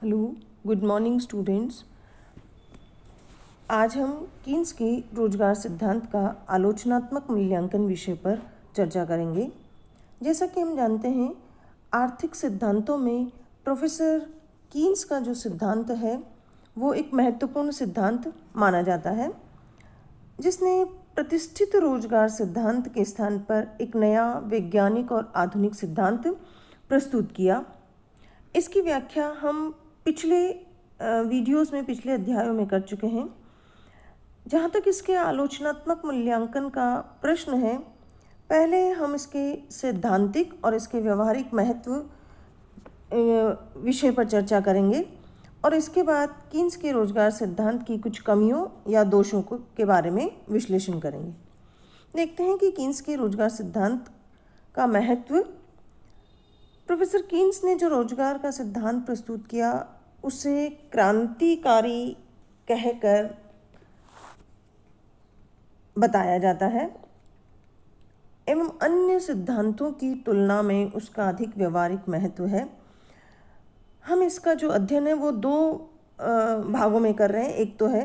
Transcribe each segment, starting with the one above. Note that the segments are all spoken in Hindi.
Hello, good morning students. आज हम कीन्स के रोजगार सिद्धांत का आलोचनात्मक मूल्यांकन विषय पर चर्चा करेंगे। जैसा कि हम जानते हैं, आर्थिक सिद्धांतों में प्रोफेसर कीन्स का जो सिद्धांत है वो एक महत्वपूर्ण सिद्धांत माना जाता है, जिसने प्रतिष्ठित रोजगार सिद्धांत के स्थान पर एक नया वैज्ञानिक और आधुनिक सिद्धांत प्रस्तुत किया। इसकी व्याख्या हम पिछले वीडियोस में, पिछले अध्यायों में कर चुके हैं। जहाँ तक इसके आलोचनात्मक मूल्यांकन का प्रश्न है, पहले हम इसके सैद्धांतिक और इसके व्यवहारिक महत्व विषय पर चर्चा करेंगे और इसके बाद कीन्स के रोजगार सिद्धांत की कुछ कमियों या दोषों के बारे में विश्लेषण करेंगे। देखते हैं कि कीन्स के रोजगार सिद्धांत का महत्व। प्रोफेसर कीन्स ने जो रोजगार का सिद्धांत प्रस्तुत किया उसे क्रांतिकारी कहकर बताया जाता है एवं अन्य सिद्धांतों की तुलना में उसका अधिक व्यवहारिक महत्व है। हम इसका जो अध्ययन है वो दो भागों में कर रहे हैं। एक तो है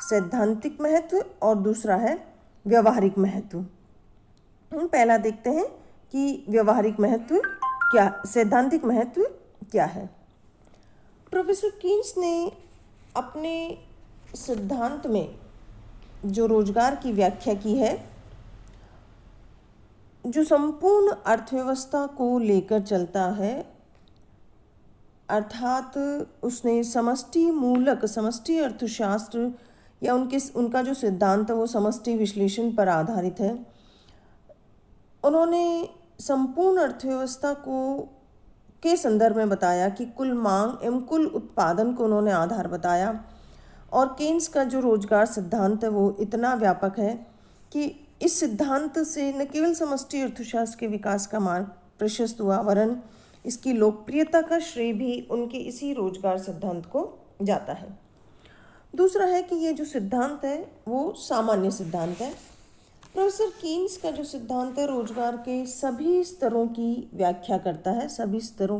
सैद्धांतिक महत्व और दूसरा है व्यवहारिक महत्व। हम पहला देखते हैं कि व्यवहारिक महत्व क्या, सैद्धांतिक महत्व क्या है। प्रोफेसर कीन्स ने अपने सिद्धांत में जो रोजगार की व्याख्या की है, जो संपूर्ण अर्थव्यवस्था को लेकर चलता है, अर्थात उसने समष्टि अर्थशास्त्र या उनका जो सिद्धांत है वो समष्टि विश्लेषण पर आधारित है। उन्होंने संपूर्ण अर्थव्यवस्था के संदर्भ में बताया कि कुल मांग एवं कुल उत्पादन को उन्होंने आधार बताया। और कीन्स का जो रोजगार सिद्धांत है वो इतना व्यापक है कि इस सिद्धांत से न केवल समष्टि अर्थशास्त्र के विकास का मार्ग प्रशस्त हुआ, वरन इसकी लोकप्रियता का श्रेय भी उनके इसी रोजगार सिद्धांत को जाता है। दूसरा है कि ये जो सिद्धांत है वो सामान्य सिद्धांत है। प्रोफेसर कीन्स का जो सिद्धांत है रोजगार के सभी स्तरों की व्याख्या करता है, सभी स्तरों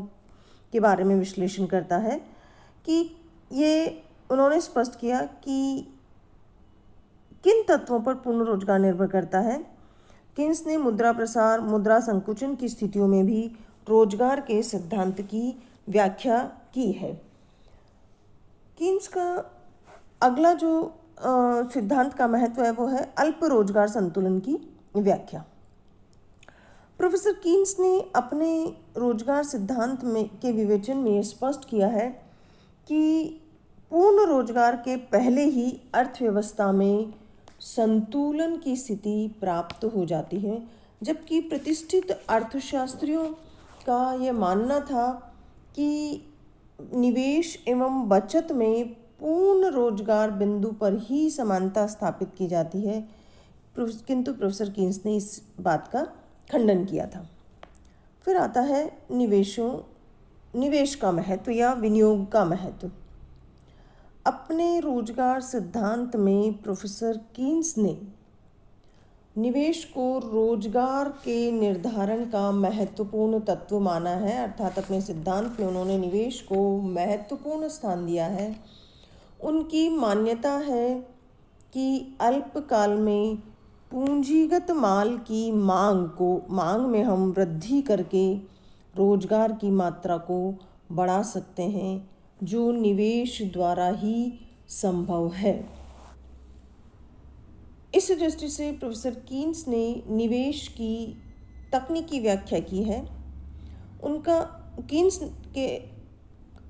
के बारे में विश्लेषण करता है कि ये उन्होंने स्पष्ट किया कि किन तत्वों पर पूर्ण रोजगार निर्भर करता है। कीन्स ने मुद्रा प्रसार, मुद्रा संकुचन की स्थितियों में भी रोजगार के सिद्धांत की व्याख्या की है। कीन्स का अगला जो सिद्धांत का महत्व है वो है अल्प रोजगार संतुलन की व्याख्या। प्रोफेसर कीन्स ने अपने रोजगार सिद्धांत के विवेचन में स्पष्ट किया है कि पूर्ण रोजगार के पहले ही अर्थव्यवस्था में संतुलन की स्थिति प्राप्त हो जाती है, जबकि प्रतिष्ठित अर्थशास्त्रियों का यह मानना था कि निवेश एवं बचत में पूर्ण रोजगार बिंदु पर ही समानता स्थापित की जाती है, किंतु प्रोफेसर कीन्स ने इस बात का खंडन किया था। फिर आता है निवेश का महत्व या विनियोग का महत्व। अपने रोजगार सिद्धांत में प्रोफेसर कीन्स ने निवेश को रोजगार के निर्धारण का महत्वपूर्ण तत्व माना है, अर्थात अपने सिद्धांत में उन्होंने निवेश को महत्वपूर्ण स्थान दिया है। उनकी मान्यता है कि अल्पकाल में पूंजीगत माल की मांग में हम वृद्धि करके रोजगार की मात्रा को बढ़ा सकते हैं, जो निवेश द्वारा ही संभव है। इस दृष्टि से प्रोफेसर कीन्स ने निवेश की तकनीकी व्याख्या की है। उनका कीन्स के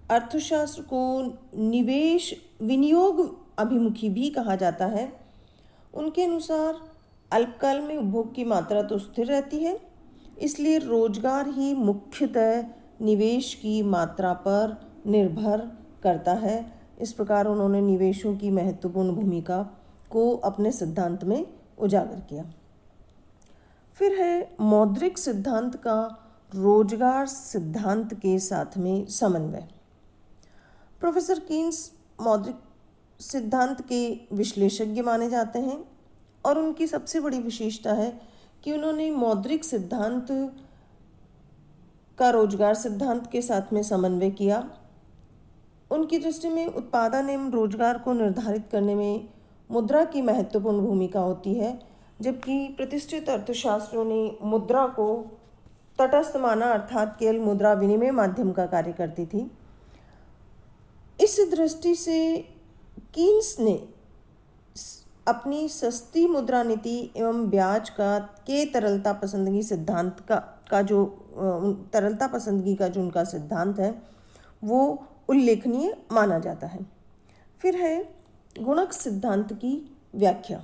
अर्थशास्त्र को निवेश विनियोग अभिमुखी भी कहा जाता है। उनके अनुसार अल्पकाल में उपभोग की मात्रा तो स्थिर रहती है, इसलिए रोजगार ही मुख्यतः निवेश की मात्रा पर निर्भर करता है। इस प्रकार उन्होंने निवेशों की महत्वपूर्ण भूमिका को अपने सिद्धांत में उजागर किया। फिर है मौद्रिक सिद्धांत का रोजगार सिद्धांत के साथ में समन्वय। प्रोफेसर कीन्स मौद्रिक सिद्धांत के विश्लेषज्ञ माने जाते हैं और उनकी सबसे बड़ी विशेषता है कि उन्होंने मौद्रिक सिद्धांत का रोजगार सिद्धांत के साथ में समन्वय किया। उनकी दृष्टि में उत्पादन एवं रोजगार को निर्धारित करने में मुद्रा की महत्वपूर्ण भूमिका होती है, जबकि प्रतिष्ठित अर्थशास्त्रियों ने मुद्रा को तटस्थ माना, अर्थात केवल मुद्रा विनिमय माध्यम का कार्य करती थी। इस दृष्टि से कीन्स ने अपनी सस्ती मुद्रा नीति एवं ब्याज के तरलता पसंदगी सिद्धांत का जो तरलता पसंदगी का जो उनका सिद्धांत है वो उल्लेखनीय माना जाता है। फिर है गुणक सिद्धांत की व्याख्या।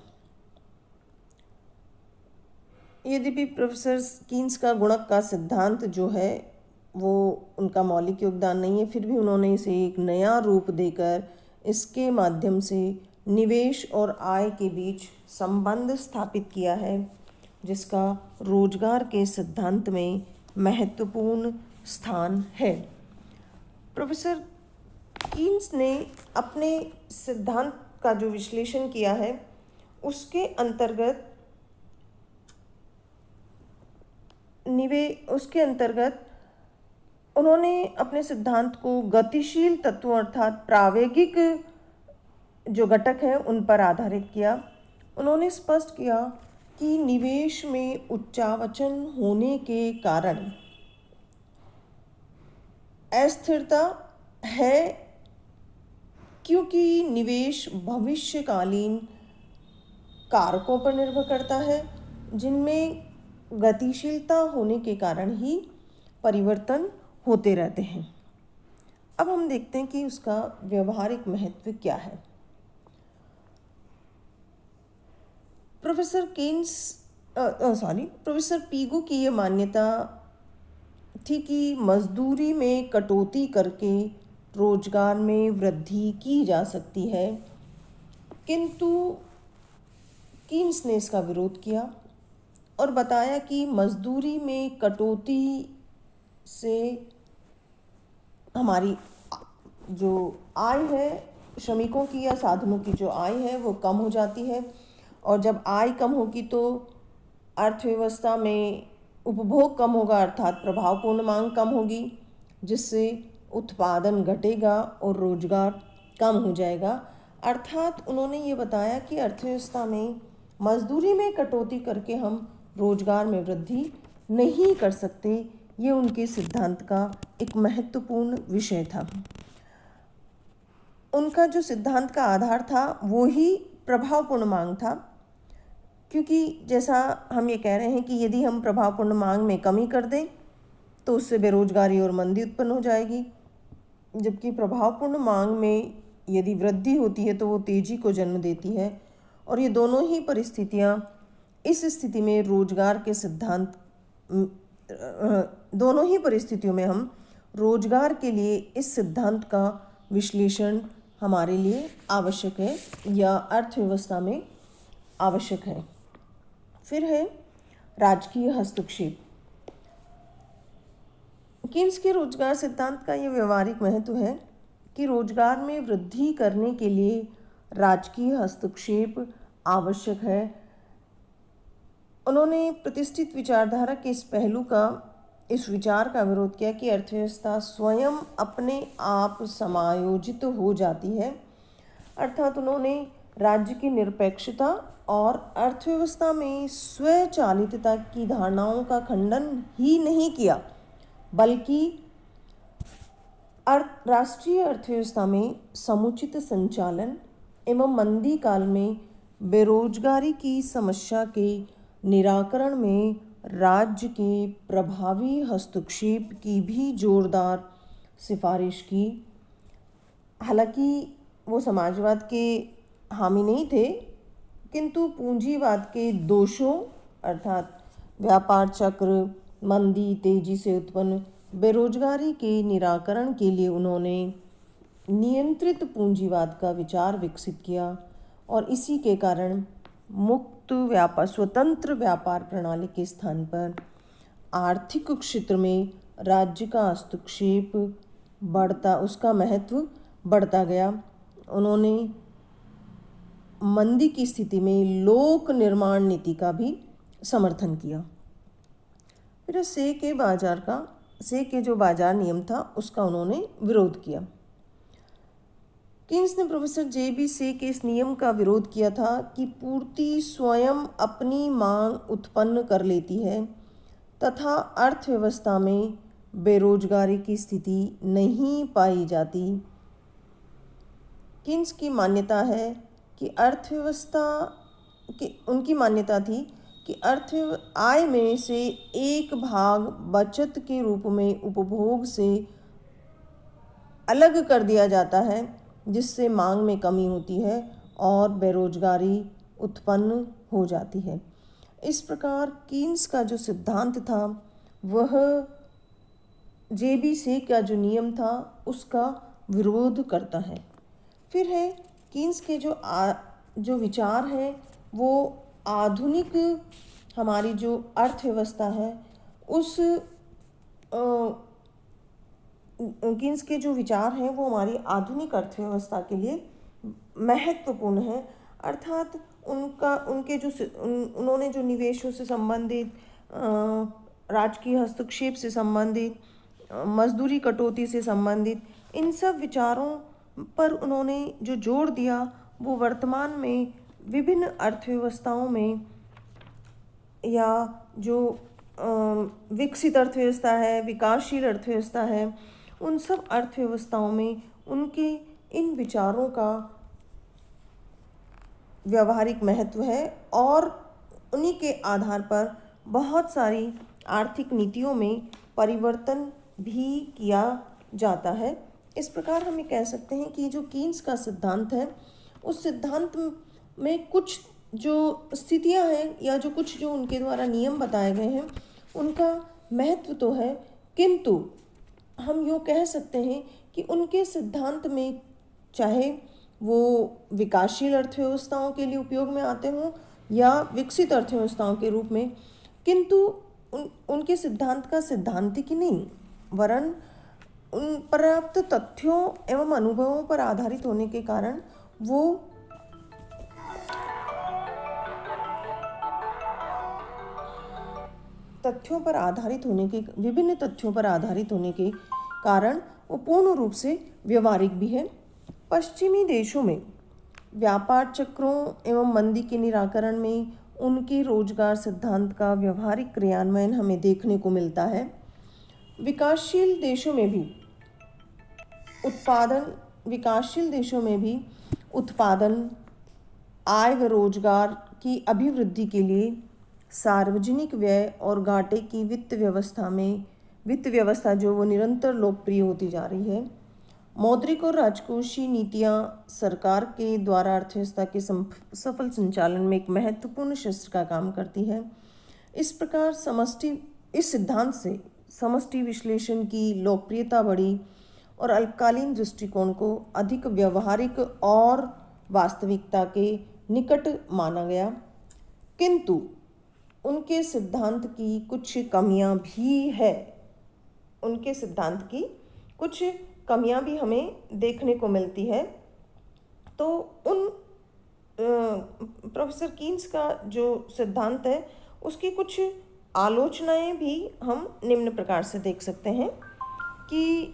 यद्यपि प्रोफेसर कीन्स का गुणक का सिद्धांत जो है वो उनका मौलिक योगदान नहीं है, फिर भी उन्होंने इसे एक नया रूप देकर इसके माध्यम से निवेश और आय के बीच संबंध स्थापित किया है, जिसका रोजगार के सिद्धांत में महत्वपूर्ण स्थान है। प्रोफेसर कीन्स ने अपने सिद्धांत का जो विश्लेषण किया है उसके अंतर्गत उन्होंने अपने सिद्धांत को गतिशील तत्वों अर्थात प्रावेगिक जो घटक हैं उन पर आधारित किया। उन्होंने स्पष्ट किया कि निवेश में उच्चावचन होने के कारण अस्थिरता है, क्योंकि निवेश भविष्यकालीन कारकों पर निर्भर करता है जिनमें गतिशीलता होने के कारण ही परिवर्तन होते रहते हैं। अब हम देखते हैं कि उसका व्यवहारिक महत्व क्या है। प्रोफेसर पीगू की ये मान्यता थी कि मजदूरी में कटौती करके रोजगार में वृद्धि की जा सकती है, किंतु कीन्स ने इसका विरोध किया और बताया कि मजदूरी में कटौती से हमारी जो आय है, श्रमिकों की या साधनों की जो आय है वो कम हो जाती है, और जब आय कम होगी तो अर्थव्यवस्था में उपभोग कम होगा अर्थात प्रभावपूर्ण मांग कम होगी, जिससे उत्पादन घटेगा और रोजगार कम हो जाएगा। अर्थात उन्होंने ये बताया कि अर्थव्यवस्था में मजदूरी में कटौती करके हम रोजगार में वृद्धि नहीं कर सकते। ये उनके सिद्धांत का एक महत्वपूर्ण विषय था। उनका जो सिद्धांत का आधार था वो ही प्रभावपूर्ण मांग था, क्योंकि जैसा हम ये कह रहे हैं कि यदि हम प्रभावपूर्ण मांग में कमी कर दें तो उससे बेरोजगारी और मंदी उत्पन्न हो जाएगी, जबकि प्रभावपूर्ण मांग में यदि वृद्धि होती है तो वो तेजी को जन्म देती है। और ये दोनों ही परिस्थितियाँ इस स्थिति में रोजगार के सिद्धांत दोनों ही परिस्थितियों में हम रोजगार के लिए इस सिद्धांत का विश्लेषण हमारे लिए आवश्यक है या अर्थव्यवस्था में आवश्यक है। फिर है राजकीय हस्तक्षेप। कीन्स के रोजगार सिद्धांत का ये व्यवहारिक महत्व है कि रोजगार में वृद्धि करने के लिए राजकीय हस्तक्षेप आवश्यक है। उन्होंने प्रतिष्ठित विचारधारा के इस विचार का विरोध किया कि अर्थव्यवस्था स्वयं अपने आप समायोजित हो जाती है, अर्थात उन्होंने राज्य की निरपेक्षता और अर्थव्यवस्था में स्वचालितता की धारणाओं का खंडन ही नहीं किया, बल्कि राष्ट्रीय अर्थव्यवस्था में समुचित संचालन एवं मंदी काल में बेरोजगारी की समस्या के निराकरण में राज्य के प्रभावी हस्तक्षेप की भी जोरदार सिफारिश की। हालांकि वो समाजवाद के हामी नहीं थे, किंतु पूंजीवाद के दोषों अर्थात व्यापार चक्र, मंदी, तेजी से उत्पन्न बेरोजगारी के निराकरण के लिए उन्होंने नियंत्रित पूंजीवाद का विचार विकसित किया, और इसी के कारण स्वतंत्र व्यापार प्रणाली के स्थान पर आर्थिक क्षेत्र में राज्य का हस्तक्षेप उसका महत्व बढ़ता गया। उन्होंने मंदी की स्थिति में लोक निर्माण नीति का भी समर्थन किया। फिर से के जो बाजार नियम था उसका उन्होंने विरोध किया। कीन्स ने प्रोफेसर जे.बी. से के इस नियम का विरोध किया था कि पूर्ति स्वयं अपनी मांग उत्पन्न कर लेती है तथा अर्थव्यवस्था में बेरोजगारी की स्थिति नहीं पाई जाती। कीन्स की मान्यता है कि उनकी मान्यता थी कि आय में से एक भाग बचत के रूप में उपभोग से अलग कर दिया जाता है, जिससे मांग में कमी होती है और बेरोजगारी उत्पन्न हो जाती है। इस प्रकार कीन्स का जो सिद्धांत था वह जे.बी. से का जो नियम था उसका विरोध करता है। फिर है कीन्स के जो विचार हैं वो आधुनिक हमारी जो अर्थव्यवस्था है उस कीन्स के जो विचार हैं वो हमारी आधुनिक अर्थव्यवस्था के लिए महत्वपूर्ण है। अर्थात उन्होंने जो निवेशों से संबंधित, राजकीय हस्तक्षेप से संबंधित, मजदूरी कटौती से संबंधित इन सब विचारों पर उन्होंने जो जोर दिया वो वर्तमान में विभिन्न अर्थव्यवस्थाओं में या जो विकसित अर्थव्यवस्था है, विकासशील अर्थव्यवस्था है, उन सब अर्थव्यवस्थाओं में उनके इन विचारों का व्यावहारिक महत्व है और उन्हीं के आधार पर बहुत सारी आर्थिक नीतियों में परिवर्तन भी किया जाता है। इस प्रकार हम ये कह सकते हैं कि जो कीन्स का सिद्धांत है उस सिद्धांत में कुछ जो स्थितियां हैं या जो उनके द्वारा नियम बताए गए हैं उनका महत्व तो है, किंतु हम यूँ कह सकते हैं कि उनके सिद्धांत में चाहे वो विकासशील अर्थव्यवस्थाओं के लिए उपयोग में आते हों या विकसित अर्थव्यवस्थाओं के रूप में, किंतु उनके सिद्धांत का सिद्धांतिक ही नहीं वरन उन पर्याप्त तथ्यों एवं अनुभवों पर आधारित होने के कारण वो विभिन्न तथ्यों पर आधारित होने के कारण वो पूर्ण रूप से व्यवहारिक भी है। पश्चिमी देशों में व्यापार चक्रों एवं मंदी के निराकरण में उनके रोजगार सिद्धांत का व्यवहारिक क्रियान्वयन हमें देखने को मिलता है। विकासशील देशों में भी उत्पादन, आय व रोजगार की अभिवृद्धि के लिए सार्वजनिक व्यय और घाटे की वित्त व्यवस्था जो वो निरंतर लोकप्रिय होती जा रही है। मौद्रिक और राजकोषीय नीतियां सरकार के द्वारा अर्थव्यवस्था के सफल संचालन में एक महत्वपूर्ण शस्त्र का काम करती है। इस प्रकार इस सिद्धांत से समष्टि विश्लेषण की लोकप्रियता बढ़ी और अल्पकालीन दृष्टिकोण को अधिक व्यवहारिक और वास्तविकता के निकट माना गया, किंतु उनके सिद्धांत की कुछ कमियां भी हमें देखने को मिलती है। तो उन प्रोफेसर कीन्स का जो सिद्धांत है उसकी कुछ आलोचनाएं भी हम निम्न प्रकार से देख सकते हैं कि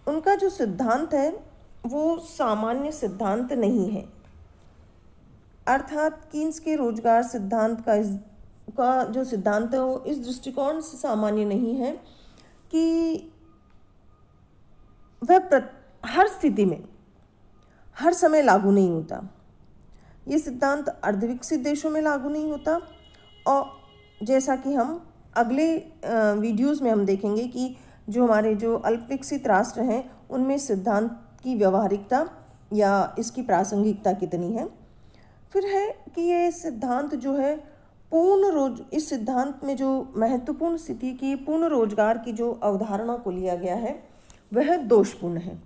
उनका जो सिद्धांत है वो सामान्य सिद्धांत नहीं है। अर्थात कीन्स के रोजगार सिद्धांत का जो सिद्धांत है वो इस दृष्टिकोण से सामान्य नहीं है कि वह हर स्थिति में हर समय लागू नहीं होता। ये सिद्धांत अर्धविकसित देशों में लागू नहीं होता और जैसा कि हम अगले वीडियोस में हम देखेंगे कि जो हमारे जो अल्पविकसित राष्ट्र हैं उनमें सिद्धांत की व्यवहारिकता या इसकी प्रासंगिकता कितनी है। फिर है कि ये सिद्धांत जो है इस सिद्धांत में जो महत्वपूर्ण स्थिति की पूर्ण रोजगार की जो अवधारणा को लिया गया है वह दोषपूर्ण है।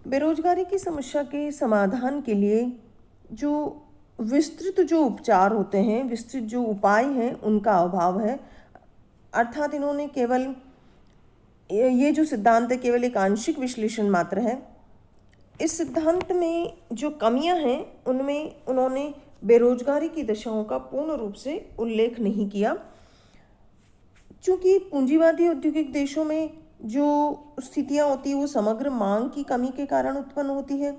बेरोजगारी की समस्या के समाधान के लिए जो विस्तृत जो उपचार होते हैं, विस्तृत जो उपाय हैं उनका अभाव है। अर्थात इन्होंने केवल ये जो सिद्धांत है केवल एक आंशिक विश्लेषण मात्र है। इस सिद्धांत में जो कमियां हैं उनमें उन्होंने बेरोजगारी की दशाओं का पूर्ण रूप से उल्लेख नहीं किया। चूँकि पूंजीवादी औद्योगिक देशों में जो स्थितियाँ होती है वो समग्र मांग की कमी के कारण उत्पन्न होती है,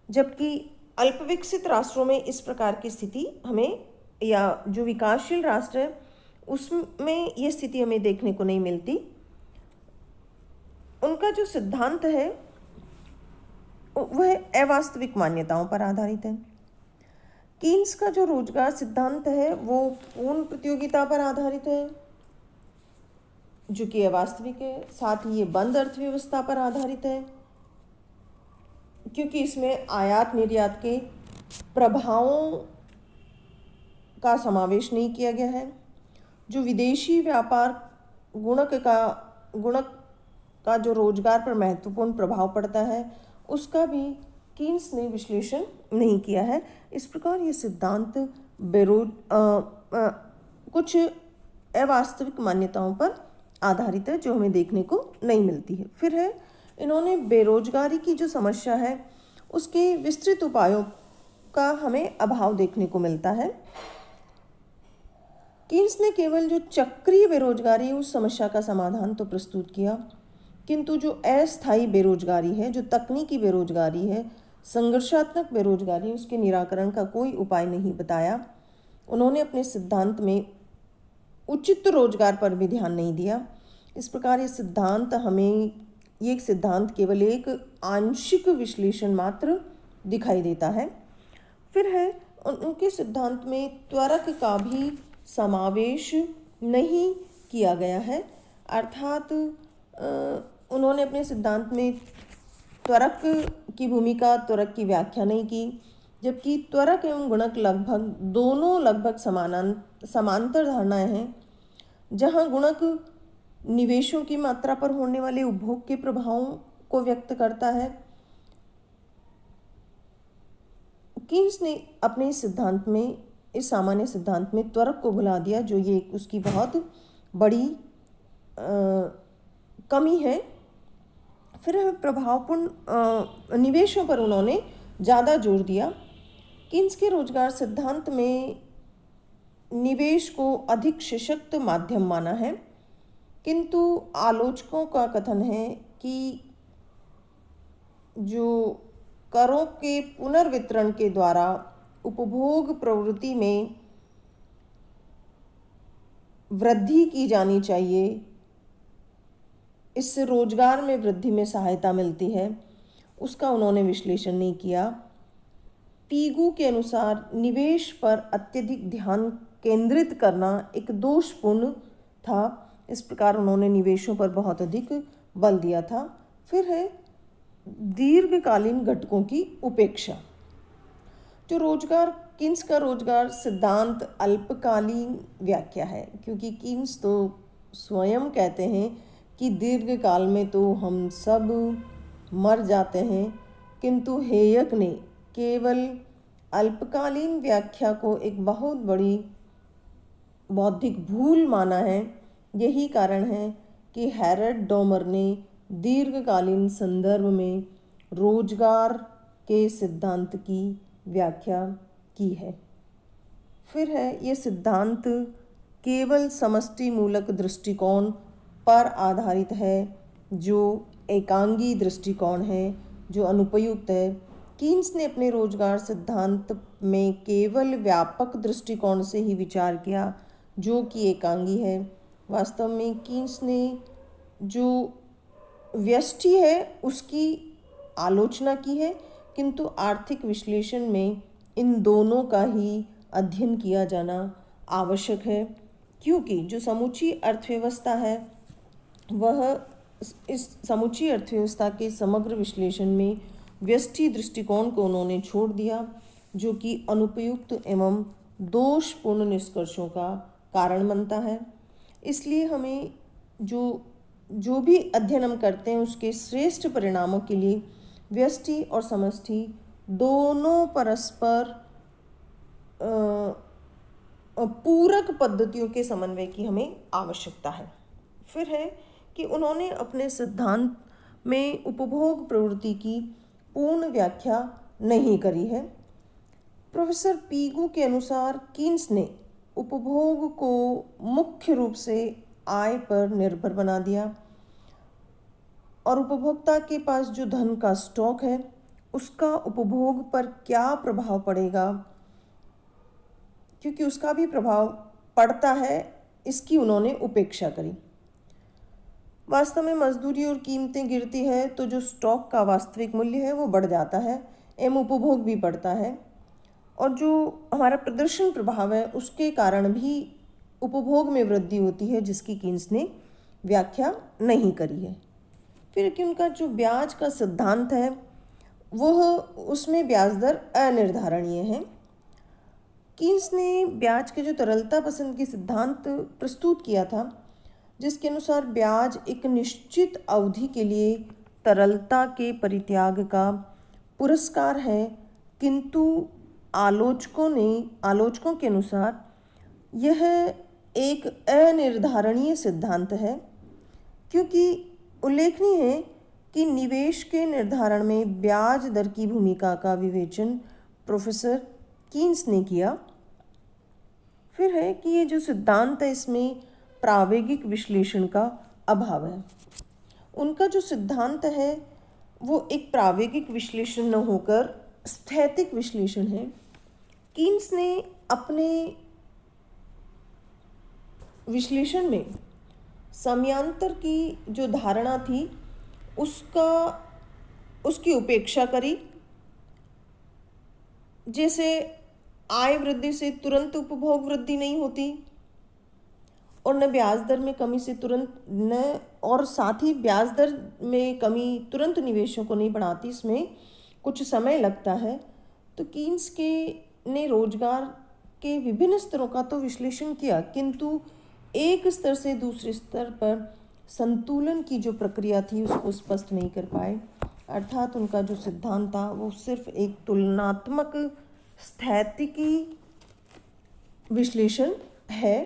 जबकि अल्पविकसित राष्ट्रों में इस प्रकार की स्थिति हमें, या जो विकासशील राष्ट्र है उसमें ये स्थिति हमें देखने को नहीं मिलती। उनका जो सिद्धांत है वह अवास्तविक मान्यताओं पर आधारित है। कीन्स का जो रोजगार सिद्धांत है वो पूर्ण प्रतियोगिता पर आधारित है, जो कि अवास्तविक है। साथ ही ये बंद अर्थव्यवस्था पर आधारित है, क्योंकि इसमें आयात निर्यात के प्रभावों का समावेश नहीं किया गया है। जो विदेशी व्यापार गुणक का जो रोजगार पर महत्वपूर्ण प्रभाव पड़ता है उसका भी कीन्स ने विश्लेषण नहीं किया है। इस प्रकार ये सिद्धांत कुछ अवास्तविक मान्यताओं पर आधारित है जो हमें देखने को नहीं मिलती है। फिर है, इन्होंने बेरोजगारी की जो समस्या है उसके विस्तृत उपायों का हमें अभाव देखने को मिलता है। कीन्स ने केवल जो चक्रीय बेरोजगारी है उस समस्या का समाधान तो प्रस्तुत किया, किंतु जो अस्थायी बेरोजगारी है, जो तकनीकी बेरोजगारी है, संघर्षात्मक बेरोजगारी, उसके निराकरण का कोई उपाय नहीं बताया। उन्होंने अपने सिद्धांत में उचित रोजगार पर भी ध्यान नहीं दिया। इस प्रकार ये सिद्धांत केवल एक आंशिक विश्लेषण मात्र दिखाई देता है। फिर है, उनके सिद्धांत में त्वरक का भी समावेश नहीं किया गया है, अर्थात उन्होंने अपने सिद्धांत में त्वरक की भूमिका, त्वरक की व्याख्या नहीं की, जबकि त्वरक एवं गुणक लगभग समांतर धारणाएं हैं। जहां गुणक निवेशों की मात्रा पर होने वाले उपभोग के प्रभावों को व्यक्त करता है, कीन्स ने अपने इस सामान्य सिद्धांत में त्वरक को भुला दिया, जो ये उसकी बहुत बड़ी कमी है। फिर प्रभावपूर्ण निवेशों पर उन्होंने ज़्यादा जोर दिया। कीन्स के रोजगार सिद्धांत में निवेश को अधिक सशक्त माध्यम माना है, किंतु आलोचकों का कथन है कि जो करों के पुनर्वितरण के द्वारा उपभोग प्रवृत्ति में वृद्धि की जानी चाहिए, इससे रोजगार में वृद्धि में सहायता मिलती है, उसका उन्होंने विश्लेषण नहीं किया। पीगू के अनुसार निवेश पर अत्यधिक ध्यान केंद्रित करना एक दोषपूर्ण था। इस प्रकार उन्होंने निवेशों पर बहुत अधिक बल दिया था। फिर है दीर्घकालीन घटकों की उपेक्षा। जो कीन्स का रोजगार सिद्धांत अल्पकालीन व्याख्या है, क्योंकि कीन्स तो स्वयं कहते हैं कि दीर्घकाल में तो हम सब मर जाते हैं, किंतु हेयक ने केवल अल्पकालीन व्याख्या को एक बहुत बड़ी बौद्धिक भूल माना है। यही कारण है कि हैरल्ड डोमर ने दीर्घकालीन संदर्भ में रोजगार के सिद्धांत की व्याख्या की है। फिर है, ये सिद्धांत केवल समष्टि मूलक दृष्टिकोण पर आधारित है, जो एकांगी दृष्टिकोण है, जो अनुपयुक्त है। कीन्स ने अपने रोजगार सिद्धांत में केवल व्यापक दृष्टिकोण से ही विचार किया, जो कि एकांगी है। वास्तव में कीन्स ने जो व्यष्टि है उसकी आलोचना की है, किंतु आर्थिक विश्लेषण में इन दोनों का ही अध्ययन किया जाना आवश्यक है, क्योंकि जो समूची अर्थव्यवस्था है वह इस समूची अर्थव्यवस्था के समग्र विश्लेषण में व्यष्टि दृष्टिकोण को उन्होंने छोड़ दिया, जो कि अनुपयुक्त एवं दोषपूर्ण निष्कर्षों का कारण बनता है। इसलिए हमें जो भी अध्ययन हम करते हैं उसके श्रेष्ठ परिणामों के लिए व्यष्टि और समष्टि दोनों परस्पर पूरक पद्धतियों के समन्वय की हमें आवश्यकता है। फिर है कि उन्होंने अपने सिद्धांत में उपभोग प्रवृत्ति की पूर्ण व्याख्या नहीं करी है। प्रोफेसर पीगू के अनुसार कीन्स ने उपभोग को मुख्य रूप से आय पर निर्भर बना दिया। और उपभोक्ता के पास जो धन का स्टॉक है उसका उपभोग पर क्या प्रभाव पड़ेगा, क्योंकि उसका भी प्रभाव पड़ता है, इसकी उन्होंने उपेक्षा करी। वास्तव में मजदूरी और कीमतें गिरती है तो जो स्टॉक का वास्तविक मूल्य है वो बढ़ जाता है एवं उपभोग भी बढ़ता है, और जो हमारा प्रदर्शन प्रभाव है उसके कारण भी उपभोग में वृद्धि होती है, जिसकी कीन्स ने व्याख्या नहीं करी है। फिर कि उनका जो ब्याज का सिद्धांत है वह उसमें ब्याज दर अनिर्धारणीय है। कीन्स ने ब्याज के जो तरलता पसंद की सिद्धांत प्रस्तुत किया था, जिसके अनुसार ब्याज एक निश्चित अवधि के लिए तरलता के परित्याग का पुरस्कार है, किंतु आलोचकों के अनुसार यह एक अनिर्धारणीय सिद्धांत है, क्योंकि उल्लेखनीय है कि निवेश के निर्धारण में ब्याज दर की भूमिका का विवेचन प्रोफेसर कीन्स ने किया। फिर है कि ये जो सिद्धांत है इसमें प्रावेगिक विश्लेषण का अभाव है। उनका जो सिद्धांत है वो एक प्रावेगिक विश्लेषण न होकर स्थैतिक विश्लेषण है। कीन्स ने अपने विश्लेषण में समयांतर की जो धारणा थी उसकी उपेक्षा करी। जैसे आय वृद्धि से तुरंत उपभोग वृद्धि नहीं होती और न ब्याज दर में कमी से तुरंत न और साथ ही ब्याज दर में कमी तुरंत निवेशों को नहीं बढ़ाती, इसमें कुछ समय लगता है। तो कीन्स के ने रोजगार के विभिन्न स्तरों का तो विश्लेषण किया, किंतु एक स्तर से दूसरे स्तर पर संतुलन की जो प्रक्रिया थी उसको स्पष्ट नहीं कर पाए। अर्थात उनका जो सिद्धांत था वो सिर्फ एक तुलनात्मक स्थैतिकी विश्लेषण है।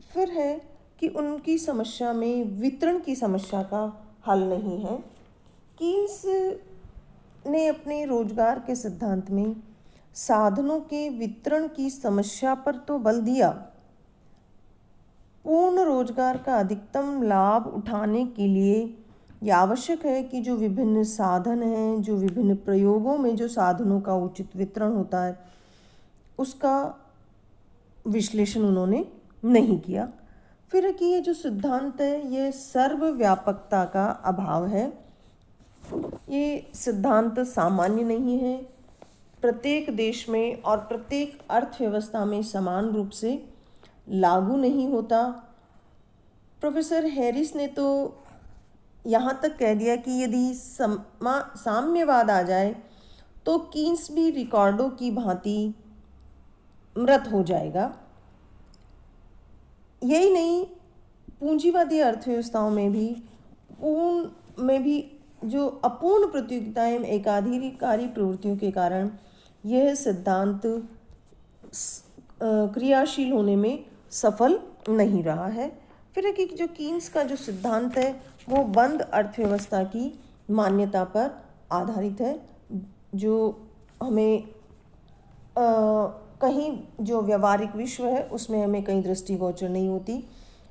फिर है कि उनकी समस्या में वितरण की समस्या का हल नहीं है। कीन्स ने अपने रोजगार के सिद्धांत में साधनों के वितरण की समस्या पर तो बल दिया, पूर्ण रोजगार का अधिकतम लाभ उठाने के लिए यह आवश्यक है कि जो विभिन्न साधन हैं, जो विभिन्न प्रयोगों में जो साधनों का उचित वितरण होता है उसका विश्लेषण उन्होंने नहीं किया। फिर कि ये जो सिद्धांत है ये सर्वव्यापकता का अभाव है। ये सिद्धांत सामान्य नहीं है, प्रत्येक देश में और प्रत्येक अर्थव्यवस्था में समान रूप से लागू नहीं होता। प्रोफेसर हैरिस ने तो यहाँ तक कह दिया कि यदि साम्यवाद आ जाए तो कीन्स भी रिकॉर्डों की भांति मृत हो जाएगा। यही नहीं, पूंजीवादी अर्थव्यवस्थाओं में भी जो अपूर्ण प्रतियोगिताएं एकाधिकारी प्रवृत्तियों के कारण यह सिद्धांत क्रियाशील होने में सफल नहीं रहा है। फिर है कि जो कीन्स का जो सिद्धांत है वो बंद अर्थव्यवस्था की मान्यता पर आधारित है, जो हमें कहीं जो व्यवहारिक विश्व है उसमें हमें कहीं दृष्टिगोचर नहीं होती,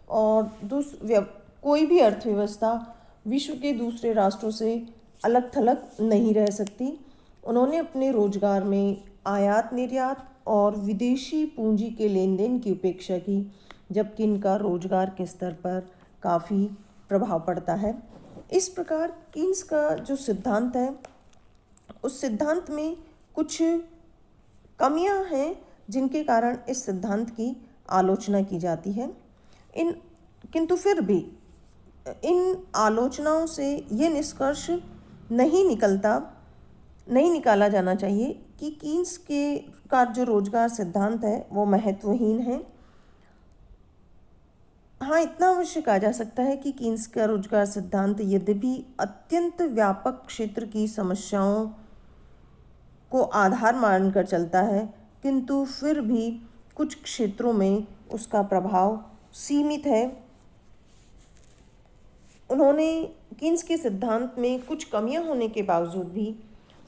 और कोई भी अर्थव्यवस्था विश्व के दूसरे राष्ट्रों से अलग थलग नहीं रह सकती। उन्होंने अपने रोजगार में आयात निर्यात और विदेशी पूंजी के लेन देन की उपेक्षा की, जबकि इनका रोजगार के स्तर पर काफ़ी प्रभाव पड़ता है। इस प्रकार कीन्स का जो सिद्धांत है उस सिद्धांत में कुछ कमियां हैं जिनके कारण इस सिद्धांत की आलोचना की जाती है। किंतु फिर भी इन आलोचनाओं से ये निष्कर्ष नहीं निकाला जाना चाहिए कि कीन्स का जो रोजगार सिद्धांत है वो महत्वहीन है। हाँ, इतना अवश्य कहा जा सकता है कि कीन्स का रोजगार सिद्धांत यद्यपि अत्यंत व्यापक क्षेत्र की समस्याओं को आधार मानकर चलता है, किंतु फिर भी कुछ क्षेत्रों में उसका प्रभाव सीमित है। उन्होंने कीन्स के सिद्धांत में कुछ कमियां होने के बावजूद भी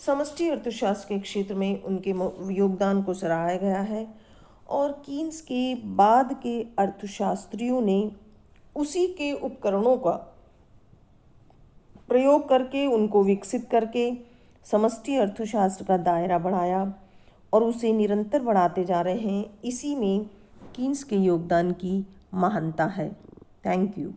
समष्टि अर्थशास्त्र के क्षेत्र में उनके योगदान को सराहा गया है, और कीन्स के बाद के अर्थशास्त्रियों ने उसी के उपकरणों का प्रयोग करके, उनको विकसित करके समष्टि अर्थशास्त्र का दायरा बढ़ाया और उसे निरंतर बढ़ाते जा रहे हैं। इसी में कीन्स के योगदान की महानता है। Thank you.